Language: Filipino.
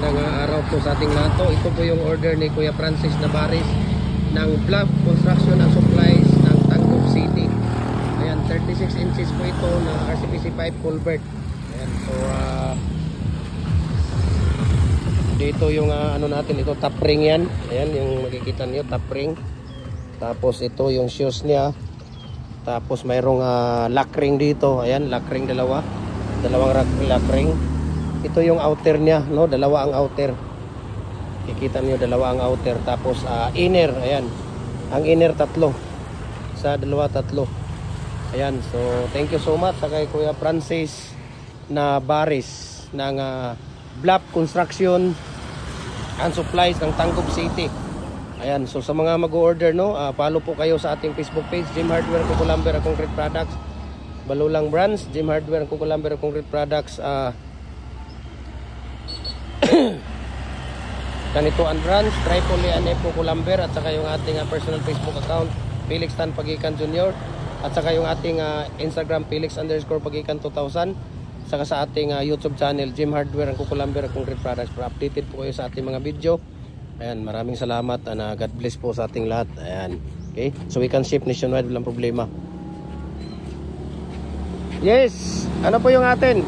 magandang araw po sa ating lahat. Ito po yung order ni Kuya Francis Navarez ng Bluff Construction and Supplies ng Tangkub City. Ayan, 36 inches po ito na RCPC pipe culvert. Ayan, so dito yung ano natin, ito top ring yan. Ayan, yung makikita niyo top ring. Tapos ito yung shoes niya. Tapos mayroong lock ring dito. Ayan, lock ring dalawang lock ring. Ito yung outer niya, no? Dalawa ang outer. Kikita niyo dalawa ang outer. Tapos inner, ayan. Ang inner tatlo. Sa dalawa tatlo. Ayan, so thank you so much sa kay Kuya Francis Navarez ng Bluff Construction and Supplies ng Tangkub City. Ayan, so sa mga mag-order, no, follow po kayo sa ating Facebook page, Jim Hardware Cucumber Concrete Products, Balulang Branch, Jim Hardware Cucumber Concrete Products, Kanituan Branch, Tripoli Anepo Cucumber, at saka yung ating personal Facebook account, Felix Tan Pagikan Jr., at saka yung ating Instagram, Felix_Pagikan 2000, saka sa ating YouTube channel, Jim Hardware Cucumber Concrete Products, para updated po kayo sa ating mga video. Ayan, maraming salamat and God bless po sa ating lahat. Ayan, okay, so we can ship nationwide, walang problema. Yes, ano po yung atin?